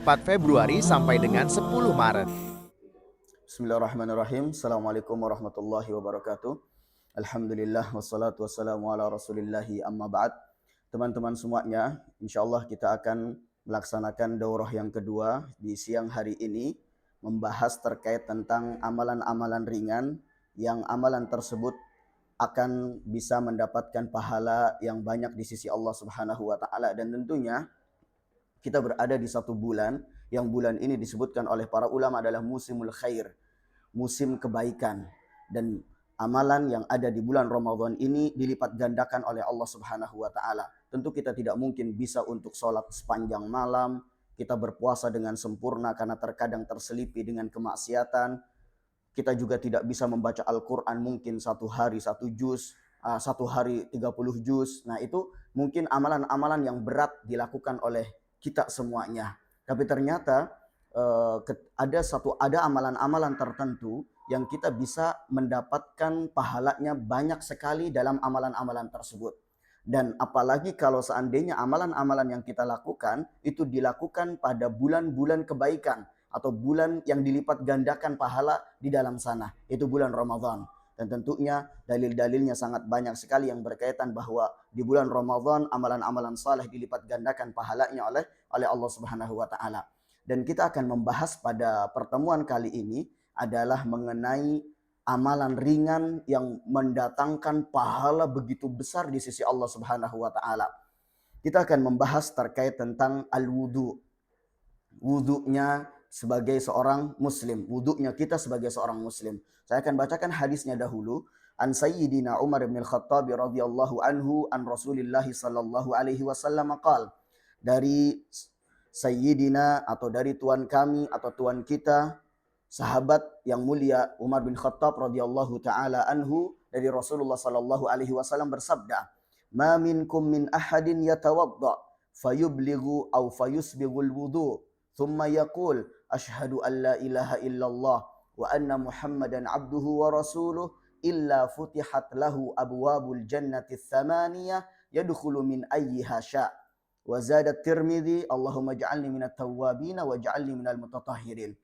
4 Februari sampai dengan 10 Maret. Bismillahirrahmanirrahim. Assalamualaikum warahmatullahi wabarakatuh. Alhamdulillah wassalatu wassalamu ala rasulillahi amma ba'd. Teman-teman semuanya, insyaallah kita akan melaksanakan daurah yang kedua di siang hari ini, membahas terkait tentang amalan-amalan ringan yang amalan tersebut akan bisa mendapatkan pahala yang banyak di sisi Allah Subhanahu wa taala. Dan tentunya kita berada di satu bulan yang bulan ini disebutkan oleh para ulama adalah musimul khair, musim kebaikan. Dan amalan yang ada di bulan Ramadan ini dilipat gandakan oleh Allah Subhanahu wa taala. Tentu kita tidak mungkin bisa untuk sholat sepanjang malam, kita berpuasa dengan sempurna karena terkadang terselipi dengan kemaksiatan. Kita juga tidak bisa membaca Al-Quran mungkin satu hari satu juz, satu hari 30 juz. Nah itu mungkin amalan-amalan yang berat dilakukan oleh kita semuanya. Tapi ternyata ada amalan-amalan tertentu yang kita bisa mendapatkan pahalanya banyak sekali dalam amalan-amalan tersebut. Dan apalagi kalau seandainya amalan-amalan yang kita lakukan itu dilakukan pada bulan-bulan kebaikan atau bulan yang dilipat gandakan pahala di dalam sana, itu bulan Ramadan. Dan tentunya dalil-dalilnya sangat banyak sekali yang berkaitan bahwa di bulan Ramadan amalan-amalan saleh dilipat gandakan pahalanya oleh Allah Subhanahu wa taala. Dan kita akan membahas pada pertemuan kali ini adalah mengenai amalan ringan yang mendatangkan pahala begitu besar di sisi Allah Subhanahu wa taala. Kita akan membahas terkait tentang al-wudu. Wudunya sebagai seorang muslim, wudunya kita sebagai seorang muslim. Saya akan bacakan hadisnya dahulu. An Sayyidina Umar bin Al-Khattab radhiyallahu anhu an Rasulillah sallallahu alaihi wasallam qala. Dari Sayyidina atau dari tuan kami atau tuan kita, sahabat yang mulia Umar bin Khattab radhiyallahu taala anhu, dari Rasulullah sallallahu alaihi wasallam bersabda, "Ma minkum min ahadin yatawadda fayublighu aw fayusbighul wudu, thumma yaqul asyhadu an la ilaha illallah wa anna Muhammadan abduhu wa rasuluh illa futihat lahu abwabul jannati tsamaniyah yadkhulu min ayyiha sya'." Wa zada Tirmidzi, Allahumma ij'alni minat tawwabin wa ij'alni minal mutatahhirin.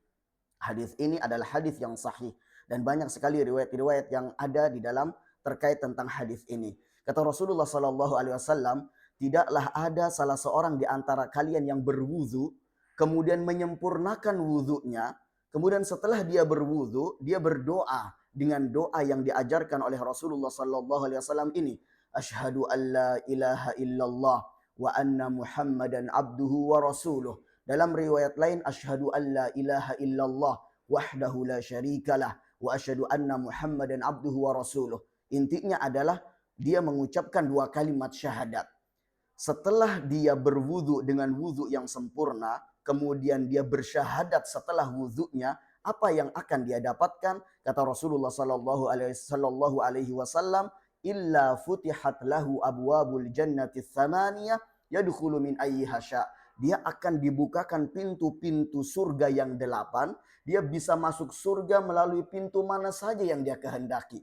Hadis ini adalah hadis yang sahih dan banyak sekali riwayat-riwayat yang ada di dalam terkait tentang hadis ini. Kata Rasulullah sallallahu alaihi wasallam, tidaklah ada salah seorang di antara kalian yang berwudu kemudian menyempurnakan wudunya, kemudian setelah dia berwudu, dia berdoa dengan doa yang diajarkan oleh Rasulullah sallallahu alaihi wasallam ini, asyhadu an la ilaha illallah wa anna Muhammadan abduhu wa rasuluh. Dalam riwayat lain, asyhadu an la ilaha illallah wahdahu la syarikalah wa asyhadu anna Muhammadan abduhu wa rasuluh. Intinya adalah dia mengucapkan dua kalimat syahadat. Setelah dia berwudu dengan wudu yang sempurna, kemudian dia bersyahadat setelah wudunya, apa yang akan dia dapatkan? Kata Rasulullah sallallahu alaihi wasallam, illa futihat lahu abwabul jannati tsamaniyah yadkhulu min ayyiha sya'. Dia akan dibukakan pintu-pintu surga yang 8. Dia bisa masuk surga melalui pintu mana saja yang dia kehendaki.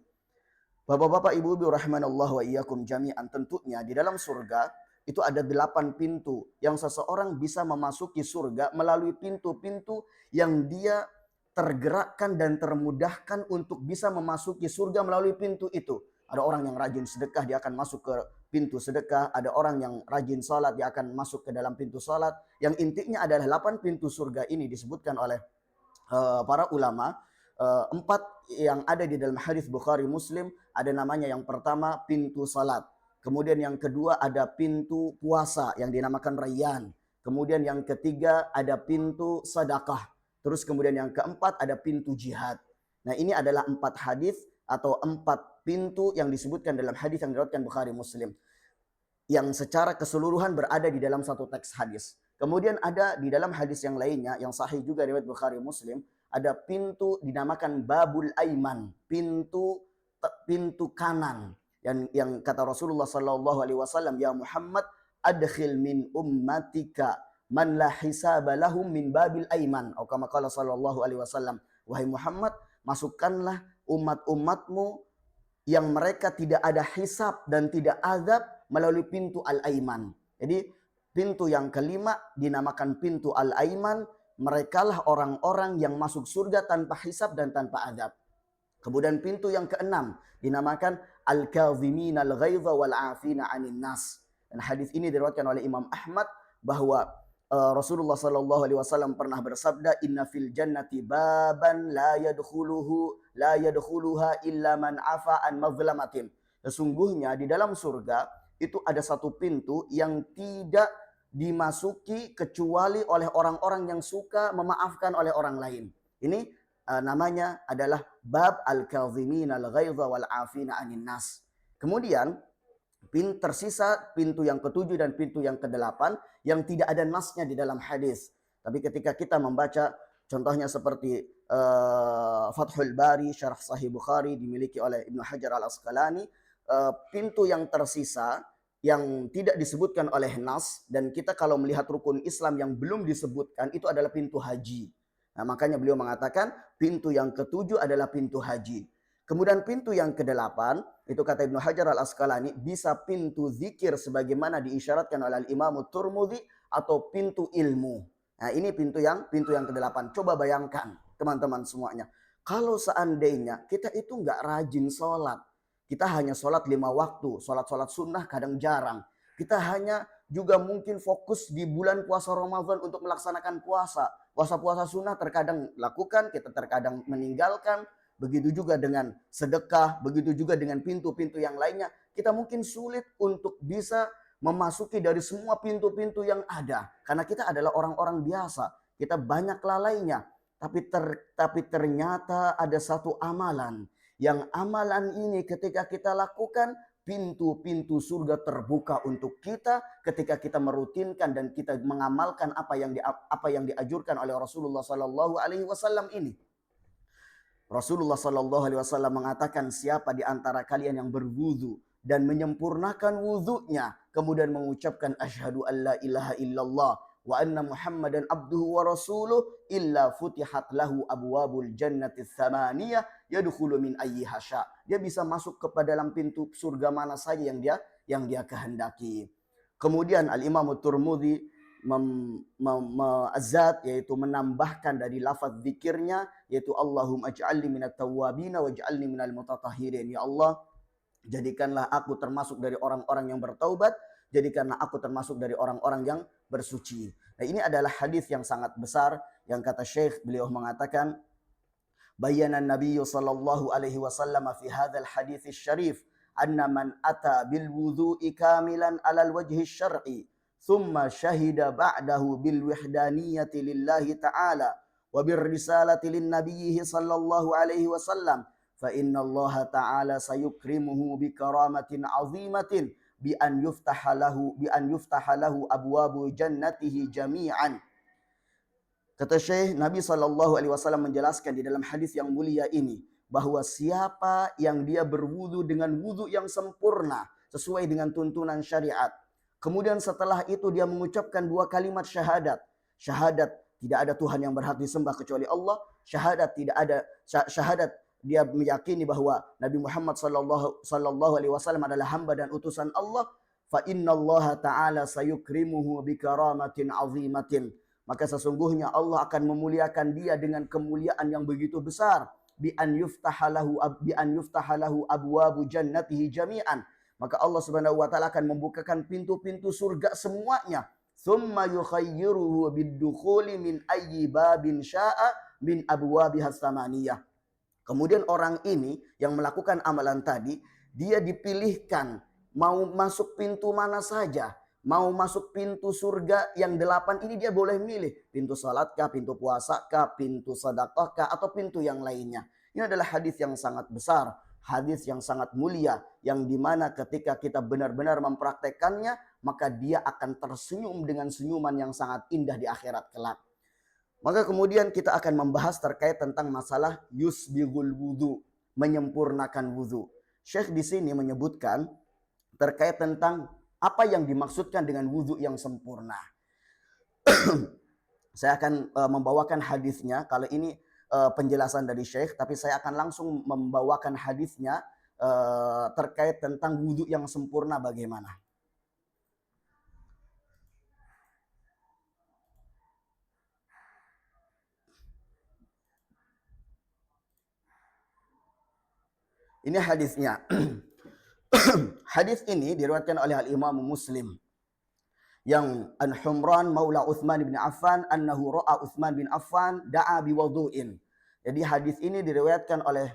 Bapak-bapak, ibu-ibu rahimanallah wa iyyakum jami'an, tentunya di dalam surga itu ada 8 pintu yang seseorang bisa memasuki surga melalui pintu-pintu yang dia tergerakkan dan termudahkan untuk bisa memasuki surga melalui pintu itu. Ada orang yang rajin sedekah, dia akan masuk ke pintu sedekah. Ada orang yang rajin salat, dia akan masuk ke dalam pintu salat. Yang intinya adalah 8 pintu surga ini disebutkan oleh para ulama. 4 yang ada di dalam hadis Bukhari Muslim, ada namanya yang pertama pintu salat. Kemudian yang kedua ada pintu puasa yang dinamakan Rayyan. Kemudian yang ketiga ada pintu sedekah. Terus kemudian yang keempat ada pintu jihad. Nah ini adalah 4 hadis atau 4 pintu yang disebutkan dalam hadis yang diriwayatkan Bukhari Muslim, yang secara keseluruhan berada di dalam satu teks hadis. Kemudian ada di dalam hadis yang lainnya yang sahih juga riwayat Bukhari Muslim, ada pintu dinamakan Babul Aiman, pintu kanan. Yang kata Rasulullah sallallahu alaihi wasallam, ya Muhammad adkhil min ummatika man la hisaba lahum min babil aiman, atau kama qala sallallahu alaihi wasallam, wahai Muhammad, masukkanlah umat-umatmu yang mereka tidak ada hisab dan tidak azab melalui pintu al-aiman. Jadi Pintu yang kelima dinamakan pintu Al-Aiman. Merekalah orang-orang yang masuk surga tanpa hisab dan tanpa adab. Kemudian pintu yang keenam dinamakan Al-Kadhimin al-Ghaidha wal-'afina 'anil nas. Dan hadis ini diriwayatkan oleh Imam Ahmad bahwa Rasulullah sallallahu alaihi wasallam pernah bersabda, "Inna fil jannati baban la yadkhuluha illa man 'afa an mazlamatin." Sesungguhnya di dalam surga itu ada satu pintu yang tidak dimasuki kecuali oleh orang-orang yang suka memaafkan oleh orang lain. Ini namanya adalah bab al-kadhimin al-ghaidha wal 'afina 'anil nas. Kemudian tersisa pintu yang ketujuh dan pintu yang kedelapan yang tidak ada nasnya di dalam hadis. Tapi ketika kita membaca contohnya seperti Fathul Bari, Syarah Sahih Bukhari dimiliki oleh Ibnu Hajar Al-Asqalani, pintu yang tersisa yang tidak disebutkan oleh nas, dan kita kalau melihat rukun Islam yang belum disebutkan itu adalah pintu haji. Nah, makanya beliau mengatakan pintu yang ketujuh adalah pintu haji. Kemudian pintu yang kedelapan, itu kata Ibnu Hajar Al-Asqalani, bisa pintu zikir sebagaimana diisyaratkan oleh Imam Turmudi, atau pintu ilmu. Nah, ini pintu yang kedelapan. Coba bayangkan teman-teman semuanya. Kalau seandainya kita itu nggak rajin sholat, kita hanya sholat 5 waktu, sholat sunnah kadang jarang. Kita hanya juga mungkin fokus di bulan puasa Ramadan untuk melaksanakan puasa. Puasa-puasa sunnah terkadang lakukan, kita terkadang meninggalkan. Begitu juga dengan sedekah, begitu juga dengan pintu-pintu yang lainnya. Kita mungkin sulit untuk bisa memasuki dari semua pintu-pintu yang ada. Karena kita adalah orang-orang biasa. Kita banyak lalainya. Tapi ternyata ada satu amalan. Yang amalan ini ketika kita lakukan, pintu-pintu surga terbuka untuk kita ketika kita merutinkan dan kita mengamalkan apa yang dianjurkan oleh Rasulullah sallallahu alaihi wasallam ini. Rasulullah sallallahu alaihi wasallam mengatakan, siapa di antara kalian yang berwudu dan menyempurnakan wudunya kemudian mengucapkan asyhadu alla ilaha illallah wa anna Muhammadan abduhu wa rasuluh illa futihat lahu abwabul jannati tsamaniyah yadkhulu min ayyiha sya. Dia bisa masuk kepada dalam pintu surga mana saja yang dia kehendaki. Kemudian Al-Imam Turmudi azad, yaitu menambahkan dari lafaz zikirnya, yaitu Allahumma ij'alni minat tawwabin waj'alni minal mutatahhirin. Ya Allah, jadikanlah aku termasuk dari orang-orang yang bertaubat, jadikanlah aku termasuk dari orang-orang yang bersuci. Nah, ini adalah hadis yang sangat besar yang kata Syekh, beliau mengatakan, bayyana Nabi sallallahu alaihi wasallam fi hadzal hadits syarif anna man ata bil wudhu'i kamilan alal wajhi syar'i thumma syahida ba'dahu bil wahdaniyati lillahi ta'ala wa bir risalati lin nabiyhi sallallahu alaihi wasallam fa inna Allah ta'ala sayukrimuhu bi karamatin 'azimatin bi an yuftaha lahu abwabu jannatihi jami'an. Kata Syekh, Nabi SAW menjelaskan di dalam hadis yang mulia ini bahwa siapa yang dia berwudu dengan wudu yang sempurna sesuai dengan tuntunan syariat, kemudian setelah itu dia mengucapkan 2 kalimat syahadat. Syahadat tidak ada Tuhan yang berhak disembah kecuali Allah. Syahadat dia meyakini bahwa Nabi Muhammad sallallahu alaihi wasallam adalah hamba dan utusan Allah. Fa innallaha ta'ala sayukrimuhu bi karamatin 'azimatin. Maka sesungguhnya Allah akan memuliakan dia dengan kemuliaan yang begitu besar. Bi an yuftaha lahu abwabu jannatihi jami'an. Maka Allah Subhanahu wa taala akan membukakan pintu-pintu surga semuanya. Tsumma yukhayyiruhu bid-dukhuli min ayyi babin syaa min abwabiha tsamaniyah. Kemudian orang ini yang melakukan amalan tadi, dia dipilihkan mau masuk pintu mana saja. Mau masuk pintu surga yang 8 ini dia boleh milih. Pintu salatkah, pintu puasakah, pintu sedekahkah, atau pintu yang lainnya. Ini adalah hadis yang sangat besar. Hadis yang sangat mulia. Yang dimana ketika kita benar-benar mempraktekannya, maka dia akan tersenyum dengan senyuman yang sangat indah di akhirat kelak. Maka kemudian kita akan membahas terkait tentang masalah yusbighul wudu, menyempurnakan wudu. Syekh di sini menyebutkan terkait tentang apa yang dimaksudkan dengan wudu yang sempurna. Saya akan membawakan hadisnya. Kalau ini penjelasan dari Syekh, tapi saya akan langsung membawakan hadisnya terkait tentang wudu yang sempurna bagaimana. Ini hadisnya. Hadis ini diriwayatkan oleh Al-Imam Muslim yang an Humran maula Utsman bin Affan annahu ra'a Utsman bin Affan da'a biwudu'in. Jadi hadis ini diriwayatkan oleh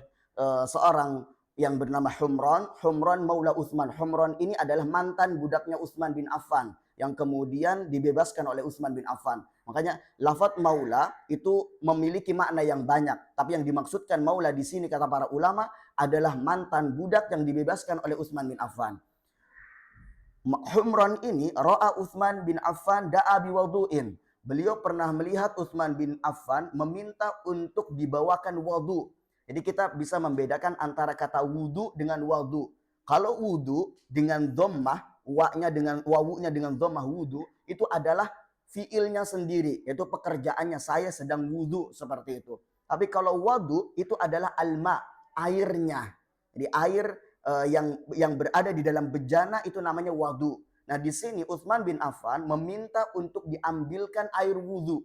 seorang yang bernama Humran, Humran maula Utsman. Humran ini adalah mantan budaknya Utsman bin Affan yang kemudian dibebaskan oleh Utsman bin Affan. Makanya lafaz maula itu memiliki makna yang banyak, tapi yang dimaksudkan maula di sini kata para ulama adalah mantan budak yang dibebaskan oleh Utsman bin Affan. Humran ini ra'a Utsman bin Affan da'a biwudu'in. Beliau pernah melihat Utsman bin Affan meminta untuk dibawakan wudu. Jadi kita bisa membedakan antara kata wudu dengan wudu. Kalau wudu dengan dhammah, wa-nya dengan wawunya dengan dhammah wudu, itu adalah fiilnya sendiri, yaitu pekerjaannya, saya sedang wudu seperti itu. Tapi kalau wudu itu adalah alma, airnya. Jadi air yang berada di dalam bejana itu namanya wudu. Nah, di sini Utsman bin Affan meminta untuk diambilkan air wudu.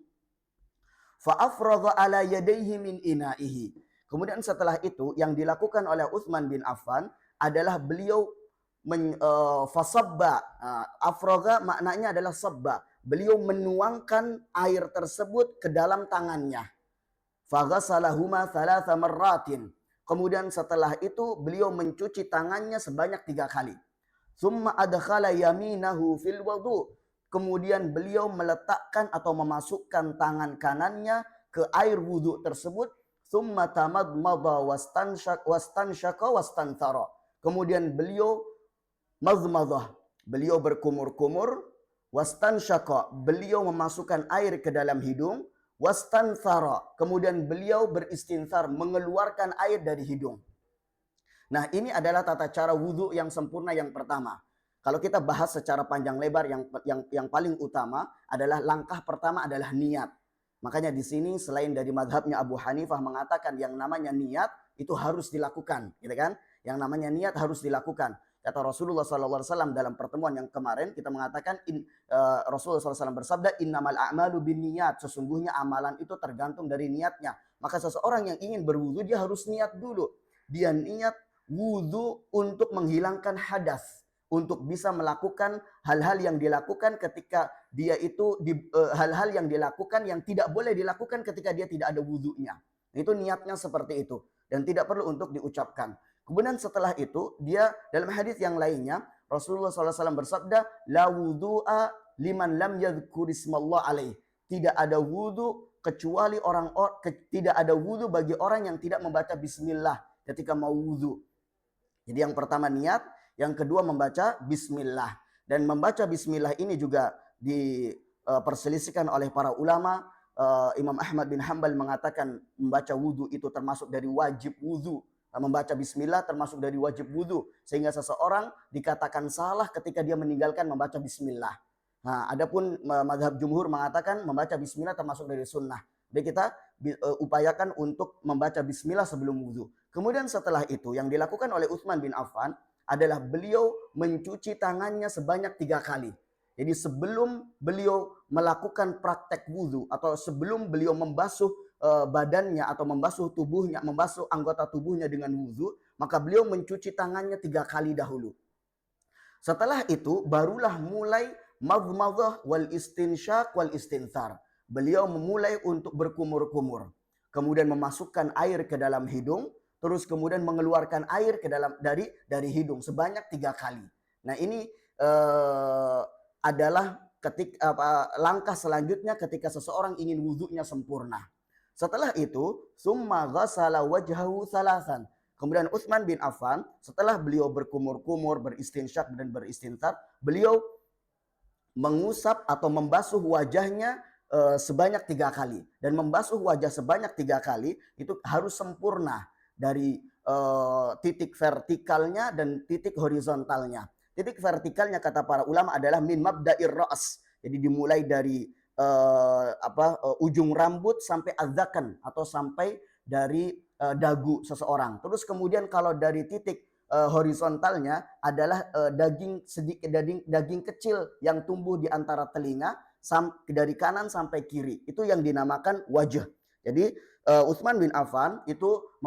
Fa afradha ala yadayhi min ina'ihi. Kemudian setelah itu yang dilakukan oleh Utsman bin Affan adalah beliau fasabba. Afradha maknanya adalah sabba. Beliau menuangkan air tersebut ke dalam tangannya. Faghasalahuma thalatha marratin. Kemudian setelah itu beliau mencuci tangannya sebanyak 3 kali. Tsumma adkhala yaminahu fil wudu. Kemudian beliau meletakkan atau memasukkan tangan kanannya ke air wudu tersebut. Tsumma tamadmada wastansyaka wastanthara. Kemudian beliau mazmadah, beliau berkumur-kumur, wastansyaka, beliau memasukkan air ke dalam hidung, wastanthara, kemudian beliau beristinthar, mengeluarkan air dari hidung. Nah, ini adalah tata cara wudhu yang sempurna yang pertama. Kalau kita bahas secara panjang lebar, yang paling utama adalah langkah pertama adalah niat. Makanya di sini selain dari madhabnya Abu Hanifah mengatakan yang namanya niat itu harus dilakukan, gitu kan? Yang namanya niat harus dilakukan. Kata Rasulullah SAW dalam pertemuan yang kemarin kita mengatakan Rasulullah SAW bersabda innamal a'malu binniyat, sesungguhnya amalan itu tergantung dari niatnya. Maka seseorang yang ingin berwudu dia harus niat dulu. Dia niat wudu untuk menghilangkan hadas, untuk bisa melakukan hal-hal yang dilakukan ketika dia itu hal-hal yang dilakukan yang tidak boleh dilakukan ketika dia tidak ada wudunya. Itu niatnya seperti itu dan tidak perlu untuk diucapkan. Kemudian setelah itu dia dalam hadis yang lainnya Rasulullah SAW bersabda la wudu'a liman lam yadhkurismallah alaih. Tidak ada wudu kecuali tidak ada wudu bagi orang yang tidak membaca bismillah ketika mau wudu. Jadi yang pertama niat, yang kedua membaca bismillah. Dan membaca bismillah ini juga diperselisihkan oleh para ulama. Imam Ahmad bin Hanbal mengatakan membaca wudu itu termasuk dari wajib wudu. Membaca bismillah termasuk dari wajib wudu. Sehingga seseorang dikatakan salah ketika dia meninggalkan membaca bismillah. Nah, adapun mazhab jumhur mengatakan membaca bismillah termasuk dari sunnah. Jadi kita upayakan untuk membaca bismillah sebelum wudu. Kemudian setelah itu yang dilakukan oleh Utsman bin Affan adalah beliau mencuci tangannya sebanyak 3 kali. Jadi sebelum beliau melakukan praktek wudu atau sebelum beliau membasuh badannya atau membasuh tubuhnya, membasuh anggota tubuhnya dengan wudu, maka beliau mencuci tangannya 3 kali dahulu. Setelah itu barulah mulai madmadah wal istinsyaq wal istinthar. Beliau memulai untuk berkumur-kumur. Kemudian memasukkan air ke dalam hidung, terus kemudian mengeluarkan air ke dalam dari hidung sebanyak 3 kali. Nah, ini adalah langkah selanjutnya ketika seseorang ingin wudunya sempurna. Setelah itu, summa ghasala wajhahu thalathan. Kemudian Utsman bin Affan setelah beliau berkumur-kumur, beristinsyak dan beristinthar, beliau mengusap atau membasuh wajahnya sebanyak 3 kali. Dan membasuh wajah sebanyak 3 kali itu harus sempurna dari titik vertikalnya dan titik horizontalnya. Titik vertikalnya kata para ulama adalah min mabda'ir ra's. Jadi dimulai dari ujung rambut sampai adzakan atau sampai dari dagu seseorang. Terus kemudian kalau dari titik horizontalnya adalah daging kecil yang tumbuh di antara telinga dari kanan sampai kiri. Itu yang dinamakan wajah. Jadi Utsman bin Affan itu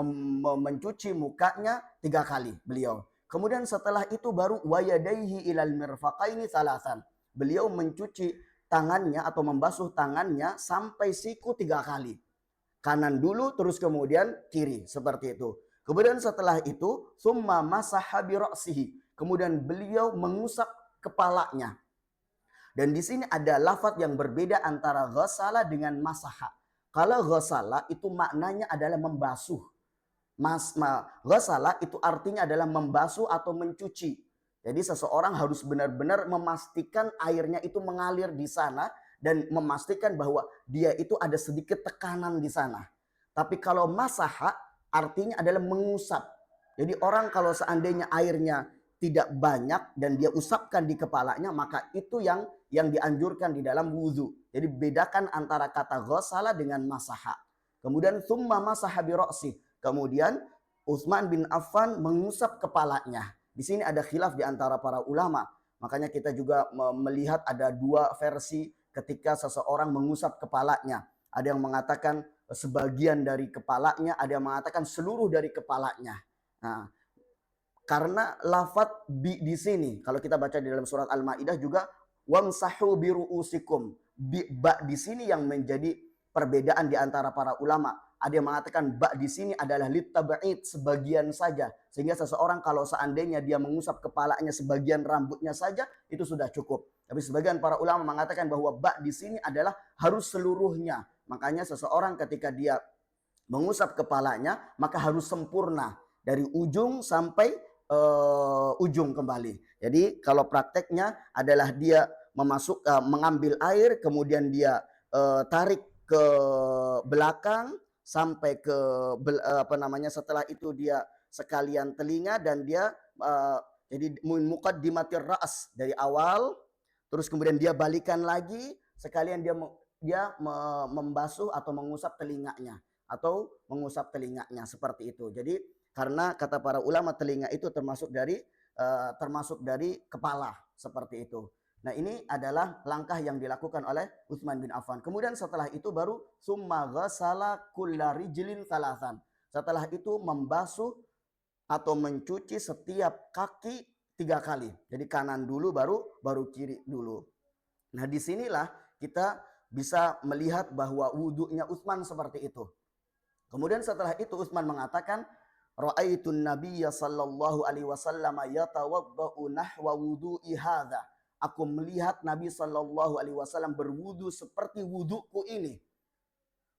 mencuci mukanya 3 kali beliau. Kemudian setelah itu baru wayadaihi ilal mirfaqaini salasan. Beliau mencuci tangannya atau membasuh tangannya sampai siku 3 kali. Kanan dulu terus kemudian kiri seperti itu. Kemudian setelah itu summa masaha bi ra'sihi. Kemudian beliau mengusap kepalanya. Dan di sini ada lafaz yang berbeda antara ghasala dengan masaha. Kalau ghasala itu maknanya adalah membasuh. Ghasala itu artinya adalah membasuh atau mencuci. Jadi seseorang harus benar-benar memastikan airnya itu mengalir di sana dan memastikan bahwa dia itu ada sedikit tekanan di sana. Tapi kalau masaha artinya adalah mengusap. Jadi orang kalau seandainya airnya tidak banyak dan dia usapkan di kepalanya, maka itu yang dianjurkan di dalam wudhu. Jadi bedakan antara kata ghasala dengan masaha. Kemudian summa masaha bi ra'si. Kemudian Utsman bin Affan mengusap kepalanya. Di sini ada khilaf di antara para ulama. Makanya kita juga melihat ada 2 versi ketika seseorang mengusap kepalanya. Ada yang mengatakan sebagian dari kepalanya, ada yang mengatakan seluruh dari kepalanya. Nah, karena lafadz bi di sini, kalau kita baca di dalam surat Al-Maidah juga wamsahu bi ru'usikum. Ba di sini yang menjadi perbedaan di antara para ulama. Ada yang mengatakan ba di sini adalah litab'id, sebagian saja. Sehingga seseorang kalau seandainya dia mengusap kepalanya sebagian rambutnya saja itu sudah cukup. Tapi sebagian para ulama mengatakan bahwa ba di sini adalah harus seluruhnya. Makanya seseorang ketika dia mengusap kepalanya maka harus sempurna dari ujung sampai ujung kembali. Jadi kalau prakteknya adalah dia mengambil air kemudian dia tarik ke belakang sampai ke setelah itu dia sekalian telinga dan dia jadi muqaddimatir ra's dari awal terus kemudian dia balikan lagi sekalian dia membasuh atau mengusap telinganya seperti itu. Jadi karena kata para ulama telinga itu termasuk dari kepala seperti itu. Nah, ini adalah langkah yang dilakukan oleh Utsman bin Affan. Kemudian setelah itu baru summa ghasala kulla rijlin salasan. Setelah itu membasuh atau mencuci setiap kaki 3 kali. Jadi kanan dulu baru kiri dulu. Nah, disinilah kita bisa melihat bahwa wudhunya Utsman seperti itu. Kemudian setelah itu Utsman mengatakan, ra'aitun nabiyya sallallahu alaihi wasallam yatawaddau nahwa wudu'i hadza. Aku melihat Nabi sallallahu alaihi wasallam berwudu seperti wuduku ini.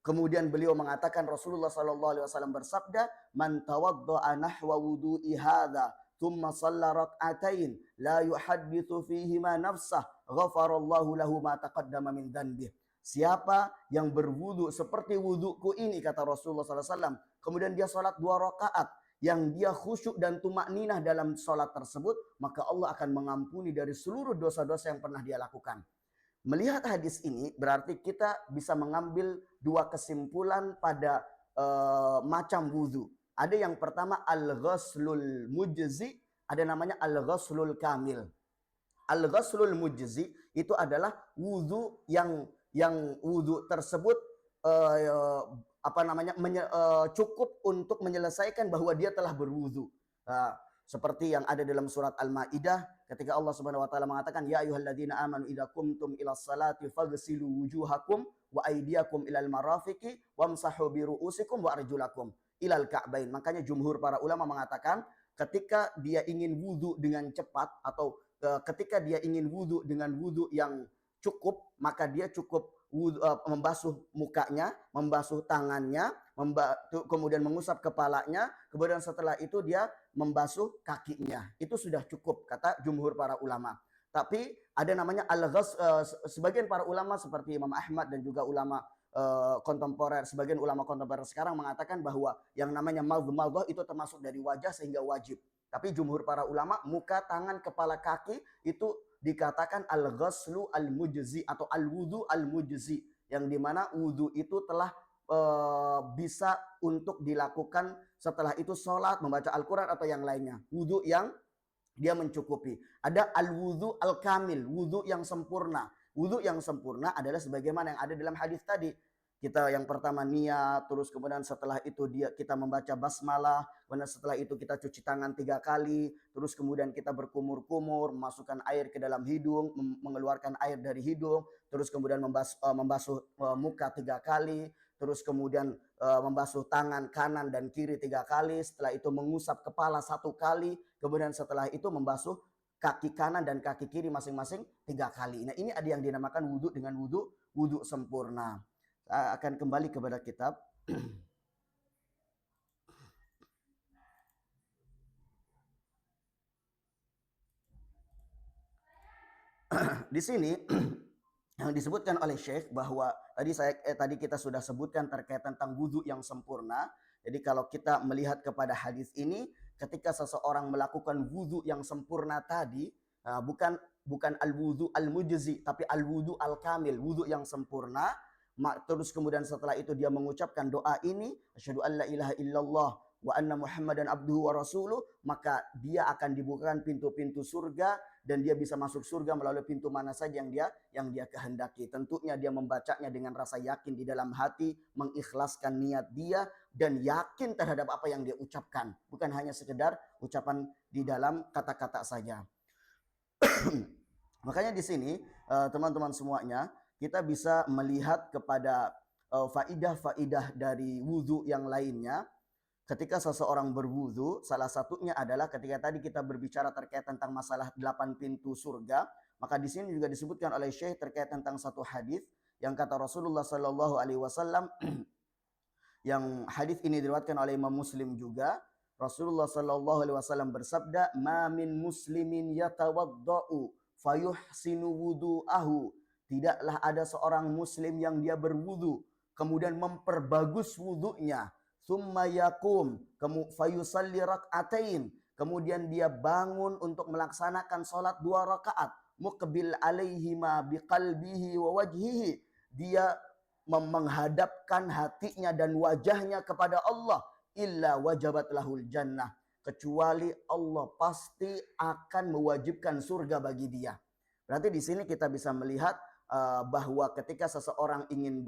Kemudian beliau mengatakan Rasulullah sallallahu alaihi wasallam bersabda, "Man tawaddaa nahwa wudu'i hadza, thumma shalla rak'atain, la yuhadditsu fihi ma nafsah, ghafarallahu lahu ma taqaddama min dhanbih." Siapa yang berwudu seperti wuduku ini kata Rasulullah sallallahu alaihi wasallam, kemudian dia salat 2 rakaat yang dia khusyuk dan tumakninah dalam sholat tersebut, maka Allah akan mengampuni dari seluruh dosa-dosa yang pernah dia lakukan. Melihat hadis ini berarti kita bisa mengambil 2 kesimpulan pada macam wudhu. Ada yang pertama al-ghaslul mujzi, ada namanya al-ghaslul kamil. Al-ghaslul mujzi itu adalah wudhu yang wudhu tersebut cukup untuk menyelesaikan bahwa dia telah berwudu. Seperti yang ada dalam surat Al-Maidah ketika Allah Subhanahu wa taala mengatakan ya ayyuhalladzina amanu idza qumtum ilas salati faghsilu wujuhakum wa aydiyakum ilal marafiqi wamsahu bi ru'usikum wa arjulakum ilal ka'bain. Makanya jumhur para ulama mengatakan ketika dia ingin wudu dengan cepat atau ketika dia ingin wudu dengan wudu yang cukup, maka dia cukup membasuh mukanya, membasuh tangannya, kemudian mengusap kepalanya, kemudian setelah itu dia membasuh kakinya. Itu sudah cukup kata jumhur para ulama. Tapi ada namanya sebagian para ulama seperti Imam Ahmad dan juga ulama kontemporer, sebagian ulama kontemporer sekarang mengatakan bahwa yang namanya madmadhah itu termasuk dari wajah sehingga wajib. Tapi jumhur para ulama muka, tangan, kepala, kaki itu dikatakan al-ghaslu al-mujzi atau al-wudu al-mujzi, yang dimana wudu itu telah bisa untuk dilakukan setelah itu sholat, membaca Al-Quran atau yang lainnya. Wudu yang dia mencukupi. Ada al-wudu al-kamil, wudu yang sempurna. Wudu yang sempurna adalah sebagaimana yang ada dalam hadis tadi. Kita yang pertama niat, terus kemudian setelah itu kita membaca basmalah, kemudian setelah itu kita cuci tangan 3 kali, terus kemudian kita berkumur-kumur, memasukkan air ke dalam hidung, mengeluarkan air dari hidung, terus kemudian membasuh muka 3 kali, terus kemudian membasuh tangan kanan dan kiri 3 kali, setelah itu mengusap kepala 1 kali, kemudian setelah itu membasuh kaki kanan dan kaki kiri masing-masing 3 kali. Nah, ini ada yang dinamakan wudhu dengan wudhu sempurna. Saya akan kembali kepada kitab. Di sini yang disebutkan oleh Syekh bahwa tadi kita sudah sebutkan terkait tentang wudhu yang sempurna. Jadi kalau kita melihat kepada hadis ini, ketika seseorang melakukan wudhu yang sempurna tadi, bukan al-wudhu al-mujzi, tapi al-wudhu al-kamil, wudhu yang sempurna. Terus kemudian setelah itu dia mengucapkan doa ini, asyhadu alla ilaha illallah wa anna muhammadan abduhu wa rasuluh, maka dia akan dibukakan pintu-pintu surga dan dia bisa masuk surga melalui pintu mana saja yang dia kehendaki. Tentunya dia membacanya dengan rasa yakin di dalam hati, mengikhlaskan niat dia dan yakin terhadap apa yang dia ucapkan, bukan hanya sekedar ucapan di dalam kata-kata saja. Makanya di sini teman-teman semuanya, kita bisa melihat kepada faidah-faidah dari wudhu yang lainnya. Ketika seseorang berwudhu, salah satunya adalah ketika tadi kita berbicara terkait tentang masalah 8 pintu surga, maka di sini juga disebutkan oleh Syekh terkait tentang satu hadis yang kata Rasulullah Shallallahu Alaihi Wasallam, yang hadis ini diriwayatkan oleh Imam Muslim juga. Rasulullah Shallallahu Alaihi Wasallam bersabda, "Ma min muslimin yatawaddau fayuhsinu wudu'ahu." Tidaklah ada seorang muslim yang dia berwudu, kemudian memperbagus wudunya. Summa yakum, fayusalli rak'atain. Kemudian dia bangun untuk melaksanakan salat 2 rakaat. Muqbil alaihima biqalbihi wa wajhihi. Dia menghadapkan hatinya dan wajahnya kepada Allah. Illa wajabat lahul jannah. Kecuali Allah pasti akan mewajibkan surga bagi dia. Berarti di sini kita bisa melihat bahwa ketika seseorang ingin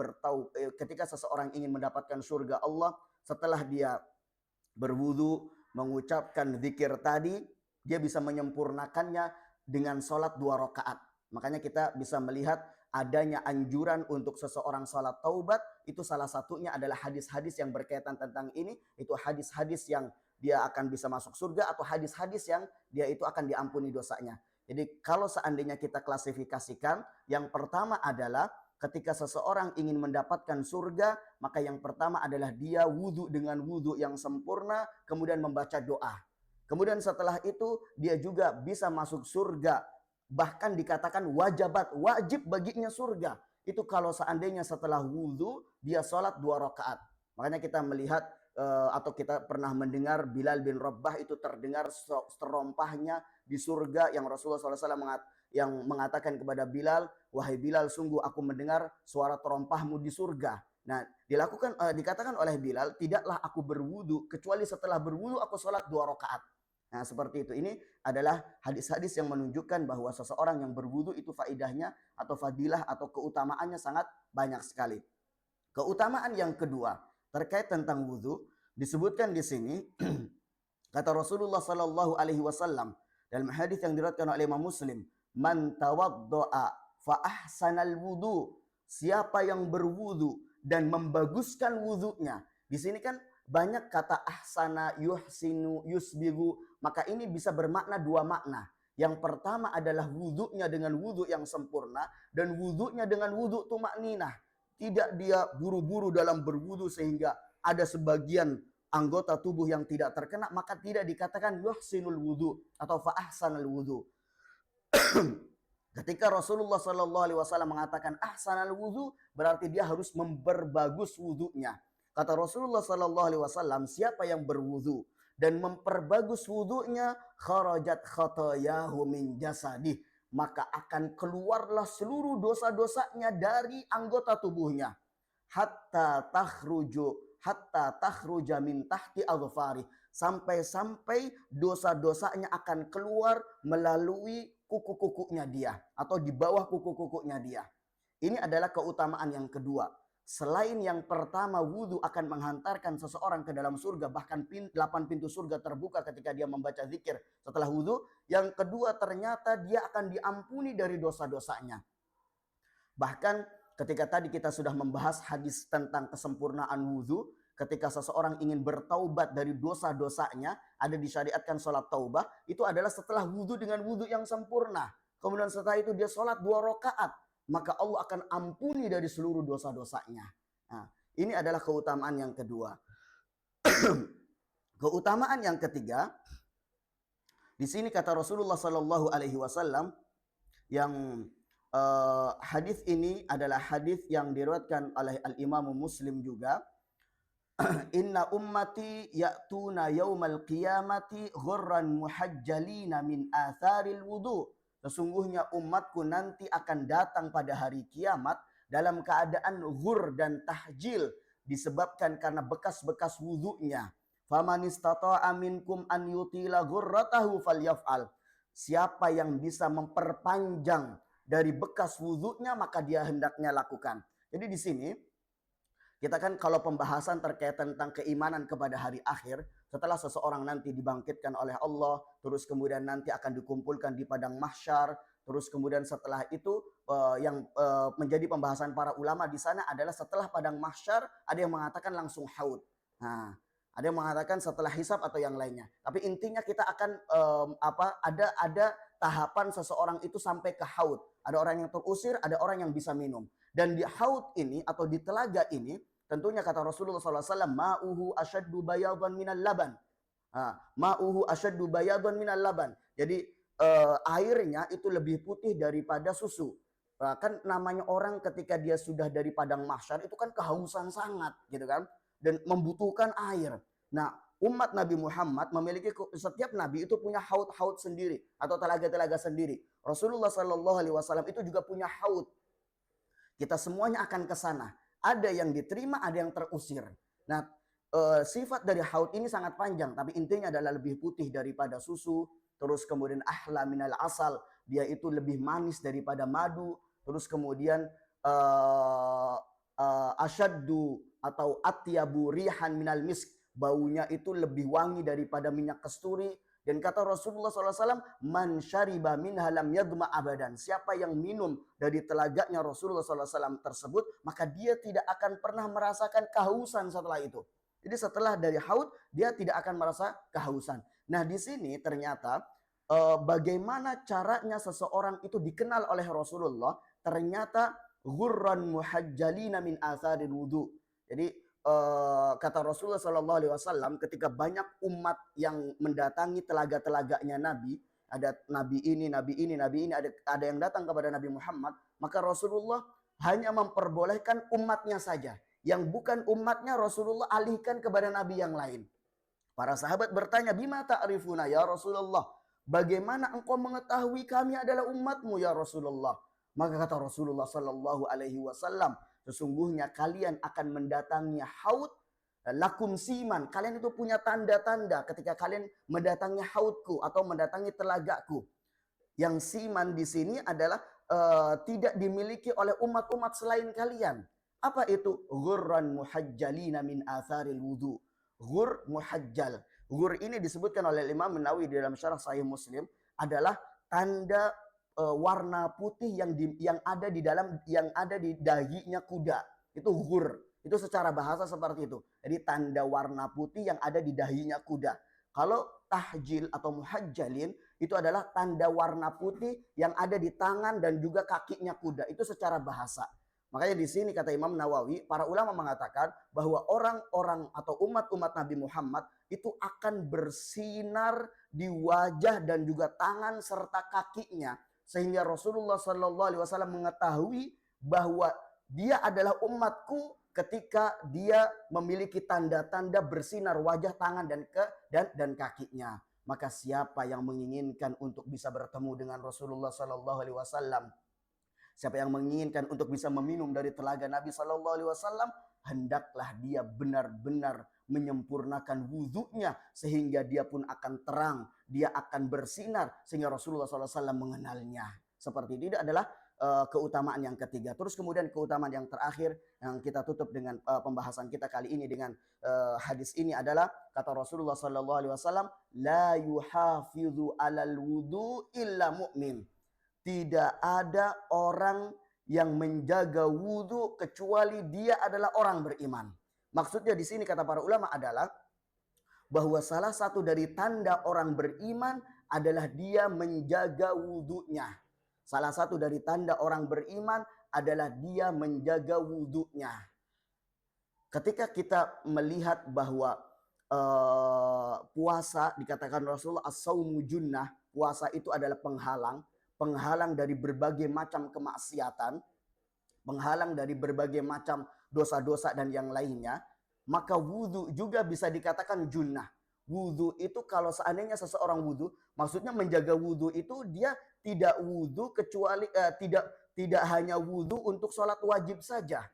mendapatkan surga Allah, setelah dia berwudu, mengucapkan zikir tadi, dia bisa menyempurnakannya dengan sholat 2 rakaat. Makanya kita bisa melihat adanya anjuran untuk seseorang sholat taubat, itu salah satunya adalah hadis-hadis yang berkaitan tentang ini, itu hadis-hadis yang dia akan bisa masuk surga atau hadis-hadis yang dia itu akan diampuni dosanya. Jadi kalau seandainya kita klasifikasikan, yang pertama adalah ketika seseorang ingin mendapatkan surga, maka yang pertama adalah dia wudhu dengan wudhu yang sempurna, kemudian membaca doa. Kemudian setelah itu dia juga bisa masuk surga. Bahkan dikatakan wajib baginya surga. Itu kalau seandainya setelah wudhu dia sholat 2 rakaat. Makanya kita melihat atau kita pernah mendengar Bilal bin Rabah itu terdengar terompahnya di surga, yang Rasulullah SAW yang mengatakan kepada Bilal, wahai Bilal, sungguh aku mendengar suara terompahmu di surga. Nah, dikatakan oleh Bilal, tidaklah aku berwudu kecuali setelah berwudu aku sholat 2 rakaat. Nah, seperti itu. Ini adalah hadis-hadis yang menunjukkan bahwa seseorang yang berwudu itu faidahnya atau fadilah atau keutamaannya sangat banyak sekali. Keutamaan yang kedua terkait tentang wudu disebutkan di sini kata Rasulullah Sallallahu Alaihi Wasallam dalam hadis yang diriwayatkan oleh Imam Muslim, man tawaddoa fa ahsanal wudu, siapa yang berwudu dan membaguskan wudunya. Di sini kan banyak kata ahsana, yuhsinu, yusbigu, maka ini bisa bermakna 2 makna. Yang pertama adalah wudunya dengan wudu yang sempurna dan wudunya dengan wudu tumakninah. Tidak dia buru-buru dalam berwudu sehingga ada sebagian anggota tubuh yang tidak terkena, maka tidak dikatakan yuhsinul wudu atau fa ahsanal wudu. Ketika Rasulullah Shallallahu Alaihi Wasallam mengatakan ahsanal wudu, berarti dia harus memperbagus wudunya. Kata Rasulullah Shallallahu Alaihi Wasallam, siapa yang berwudu dan memperbagus wudunya, kharajat khatayahu min jasadih, maka akan keluarlah seluruh dosa-dosanya dari anggota tubuhnya. Hatta takhruja min tahti adhfari, sampai dosa-dosanya akan keluar melalui kuku-kukunya dia atau di bawah kuku-kukunya dia. Ini adalah keutamaan yang kedua. Selain yang pertama, wudhu akan menghantarkan seseorang ke dalam surga, bahkan 8 pintu surga terbuka ketika dia membaca zikir setelah wudhu. Yang kedua, ternyata dia akan diampuni dari dosa-dosanya. Bahkan ketika tadi kita sudah membahas hadis tentang kesempurnaan wudhu, ketika seseorang ingin bertaubat dari dosa-dosanya, ada disyariatkan sholat taubah, itu adalah setelah wudhu dengan wudhu yang sempurna. Kemudian setelah itu dia sholat 2 rakaat, maka Allah akan ampuni dari seluruh dosa-dosanya. Nah, ini adalah keutamaan yang kedua. Keutamaan yang ketiga, di sini kata Rasulullah Shallallahu Alaihi Wasallam, yang hadis ini adalah hadis yang diriwayatkan oleh Al Imam Muslim juga. Inna ummati ya'tuna yaumal qiyamati ghurran muhajjalina min atharil wudu. Sesungguhnya umatku nanti akan datang pada hari kiamat dalam keadaan ghur dan tahjil, disebabkan karena bekas-bekas wudunya. Faman istata'a minkum an yutila ghurratahu falyaf'al. Siapa yang bisa memperpanjang dari bekas wudunya, maka dia hendaknya lakukan. Jadi di sini kita kan kalau pembahasan terkait tentang keimanan kepada hari akhir, setelah seseorang nanti dibangkitkan oleh Allah, terus kemudian nanti akan dikumpulkan di padang mahsyar, terus kemudian setelah itu yang menjadi pembahasan para ulama di sana adalah setelah padang mahsyar ada yang mengatakan langsung haud. Nah, ada yang mengatakan setelah hisab atau yang lainnya. Tapi intinya kita akan ada tahapan seseorang itu sampai ke haud. Ada orang yang terusir, ada orang yang bisa minum. Dan di haud ini atau di telaga ini, tentunya kata Rasulullah SAW, ma'uhu asyaddu bayadan minal laban. Ma'uhu asyaddu bayadan minal laban. Jadi airnya itu lebih putih daripada susu. Kan namanya orang ketika dia sudah dari padang mahsyar itu kan kehausan sangat gitu kan. Dan membutuhkan air. Nah, umat Nabi Muhammad memiliki, setiap nabi itu punya haud-haud sendiri atau telaga-telaga sendiri. Rasulullah SAW itu juga punya haud. Kita semuanya akan ke sana. Ada yang diterima, ada yang terusir. Nah, sifat dari haud ini sangat panjang, tapi intinya adalah lebih putih daripada susu. Terus kemudian ahla minal asal, dia itu lebih manis daripada madu. Terus kemudian asyaddu atau atyabu rihan minal misk, baunya itu lebih wangi daripada minyak kasturi. Dan kata Rasulullah SAW, man syariba minha lam yadma abadan. Siapa yang minum dari telaganya Rasulullah SAW tersebut, maka dia tidak akan pernah merasakan kehausan setelah itu. Jadi setelah dari haud, dia tidak akan merasa kehausan. Nah di sini ternyata bagaimana caranya seseorang itu dikenal oleh Rasulullah, ternyata ghurran muhajjalina min atharil wudu. Jadi kata Rasulullah SAW, ketika banyak umat yang mendatangi telaga-telaganya Nabi, ada nabi ini, ada yang datang kepada Nabi Muhammad, maka Rasulullah hanya memperbolehkan umatnya saja. Yang bukan umatnya Rasulullah alihkan kepada nabi yang lain. Para sahabat bertanya, bima ta'rifuna ya Rasulullah? Bagaimana engkau mengetahui kami adalah umatmu ya Rasulullah? Maka kata Rasulullah SAW, sesungguhnya kalian akan mendatangi haud lakum siman. Kalian itu punya tanda-tanda ketika kalian mendatangi haudku atau mendatangi telagaku. Yang siman di sini adalah tidak dimiliki oleh umat-umat selain kalian. Apa itu? Ghurran muhajjalina min atharil wudu. Ghur muhajjal. Ghur ini disebutkan oleh Imam Nawawi di dalam syarah Sahih Muslim adalah tanda warna putih yang ada di dahinya kuda. Itu ghur. Itu secara bahasa seperti itu. Jadi tanda warna putih yang ada di dahinya kuda. Kalau tahjil atau muhajjalin itu adalah tanda warna putih yang ada di tangan dan juga kakinya kuda. Itu secara bahasa. Makanya di sini kata Imam Nawawi, para ulama mengatakan bahwa orang-orang atau umat-umat Nabi Muhammad itu akan bersinar di wajah dan juga tangan serta kakinya, sehingga Rasulullah SAW mengetahui bahwa dia adalah umatku ketika dia memiliki tanda-tanda bersinar wajah, tangan dan kakinya. Maka siapa yang menginginkan untuk bisa bertemu dengan Rasulullah SAW, siapa yang menginginkan untuk bisa meminum dari telaga Nabi SAW, hendaklah dia benar-benar menyempurnakan wudhunya sehingga dia pun akan terang, dia akan bersinar sehingga Rasulullah SAW mengenalnya. Seperti itu adalah keutamaan yang ketiga. Terus kemudian keutamaan yang terakhir yang kita tutup dengan pembahasan kita kali ini dengan hadis ini adalah kata Rasulullah sallallahu alaihi wasallam, la yuhafizu alal wudu illa mu'min. Tidak ada orang yang menjaga wudhu kecuali dia adalah orang beriman. Maksudnya di sini kata para ulama adalah bahwa salah satu dari tanda orang beriman adalah dia menjaga wudhunya. Salah satu dari tanda orang beriman adalah dia menjaga wudhunya. Ketika kita melihat bahwa puasa dikatakan Rasulullah as-saumu junnah, puasa itu adalah penghalang dari berbagai macam kemaksiatan, penghalang dari berbagai macam dosa-dosa dan yang lainnya, maka wudhu juga bisa dikatakan junnah. Wudhu itu kalau seandainya seseorang wudhu, maksudnya menjaga wudhu itu dia tidak wudhu kecuali tidak hanya wudhu untuk sholat wajib saja.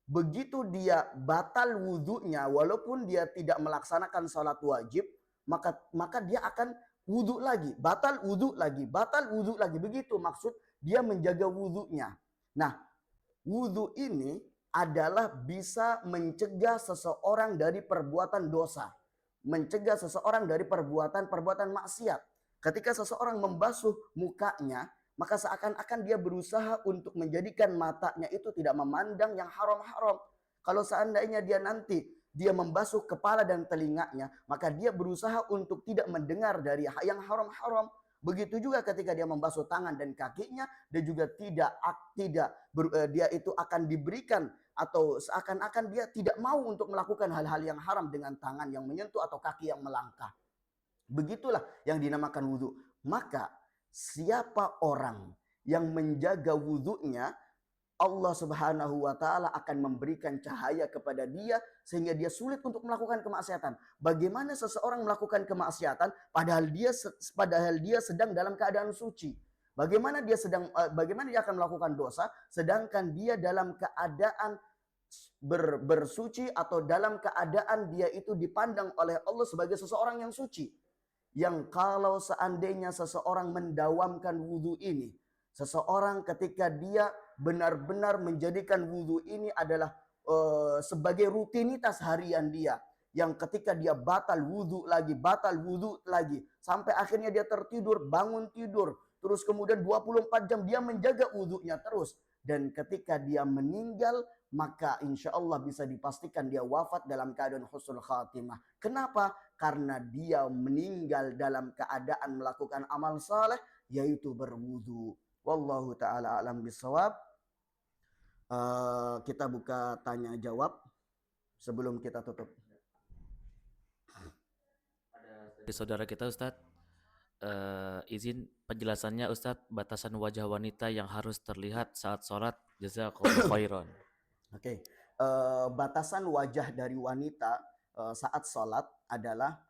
Begitu dia batal wudhunya, walaupun dia tidak melaksanakan sholat wajib, maka dia akan wudhu lagi, batal wudhu lagi, batal wudhu lagi. Begitu maksud dia menjaga wudhunya. Nah, wudhu ini adalah bisa mencegah seseorang dari perbuatan dosa, mencegah seseorang dari perbuatan maksiat. Ketika seseorang membasuh mukanya, maka seakan-akan dia berusaha untuk menjadikan matanya itu tidak memandang yang haram-haram. Kalau seandainya dia membasuh kepala dan telinganya, maka dia berusaha untuk tidak mendengar dari yang haram-haram. Begitu juga ketika dia membasuh tangan dan kakinya, dia juga dia itu akan diberikan atau seakan-akan dia tidak mau untuk melakukan hal-hal yang haram dengan tangan yang menyentuh atau kaki yang melangkah. Begitulah yang dinamakan wudhu. Maka siapa orang yang menjaga wudhunya, Allah Subhanahu wa taala akan memberikan cahaya kepada dia sehingga dia sulit untuk melakukan kemaksiatan. Bagaimana seseorang melakukan kemaksiatan padahal dia sedang dalam keadaan suci? Bagaimana dia akan melakukan dosa sedangkan dia dalam keadaan bersuci atau dalam keadaan dia itu dipandang oleh Allah sebagai seseorang yang suci? Yang kalau seandainya seseorang mendawamkan wudhu ini, seseorang ketika dia benar-benar menjadikan wudhu ini adalah sebagai rutinitas harian dia, yang ketika dia batal wudhu lagi, sampai akhirnya dia tertidur, bangun tidur, terus kemudian 24 jam dia menjaga wudhunya terus. Dan ketika dia meninggal, maka insya Allah bisa dipastikan dia wafat dalam keadaan husnul khatimah. Kenapa? Karena dia meninggal dalam keadaan melakukan amal saleh, yaitu berwudhu. Wallahu ta'ala alam bisawab. Kita buka tanya jawab sebelum kita tutup. Dari saudara kita Ustadz, izin penjelasannya Ustadz, batasan wajah wanita yang harus terlihat saat sholat. Jazakallahu khairan. Oke. Batasan wajah dari wanita saat sholat adalah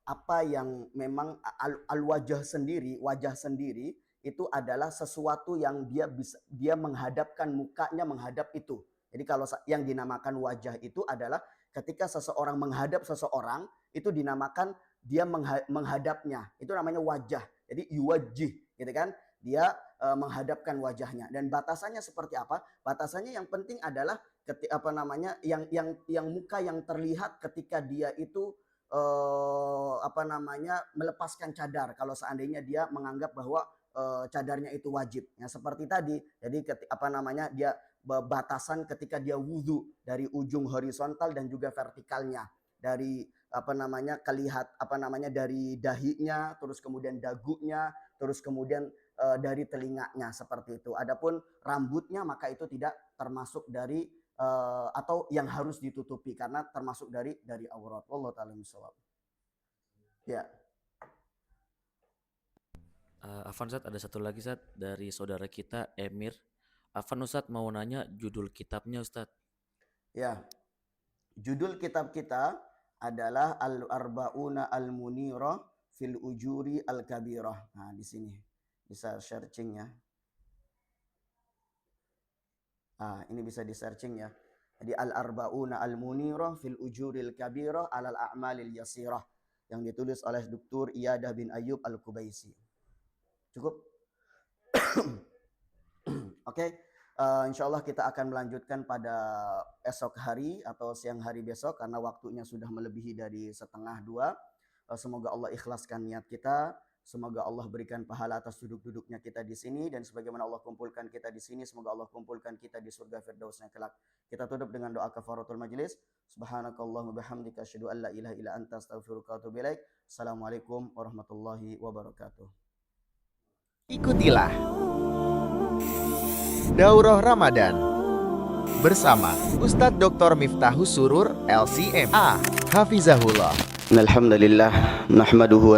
apa yang memang wajah sendiri itu adalah sesuatu yang dia menghadapkan mukanya menghadap itu. Jadi kalau yang dinamakan wajah itu adalah ketika seseorang menghadap seseorang, itu dinamakan dia menghadapnya. Itu namanya wajah. Jadi yuwajjih, gitu kan? Dia menghadapkan wajahnya. Dan batasannya seperti apa? Batasannya yang penting adalah yang muka yang terlihat ketika dia itu melepaskan cadar. Kalau seandainya dia menganggap bahwa cadarnya itu wajib. Ya seperti tadi. Jadi dia batasan ketika dia wudhu dari ujung horizontal dan juga vertikalnya, dari dari dahinya, terus kemudian dagunya, terus kemudian dari telinganya, seperti itu. Adapun rambutnya maka itu tidak termasuk dari atau yang harus ditutupi karena termasuk dari aurat. Wallahu ta'ala bishawab. Ya. Afan Ustadz, ada satu lagi Ustadz dari saudara kita Emir. Afan Ustadz mau nanya judul kitabnya Ustadz. Ya, judul kitab kita adalah Al-Arba'una Al-Munirah fil Ujuri Al-Kabirah. Nah, di sini bisa searching ya. Ini bisa di searching ya. Jadi Al-Arba'una Al-Munirah fil Ujuri Al-Kabirah alal a'malil yasirah, yang ditulis oleh Dr. Iyadah bin Ayyub Al-Kubaisi. Cukup? Oke, insya Allah kita akan melanjutkan pada esok hari atau siang hari besok karena waktunya sudah melebihi dari 1:30. Semoga Allah ikhlaskan niat kita. Semoga Allah berikan pahala atas duduk-duduknya kita di sini, dan sebagaimana Allah kumpulkan kita di sini, semoga Allah kumpulkan kita di surga Firdausnya kelak. Kita tutup dengan doa kafaratul majelis. Subhanakallahumma bihamdika asyhadu an la ilaha illa anta astaghfiruka wa atubu ilaik. Assalamualaikum warahmatullahi wabarakatuh. Ikutilah Daurah Ramadan bersama Ustadz Dr. Miftahus Surur LCMA Hafizahullah. Alhamdulillah nahmaduhu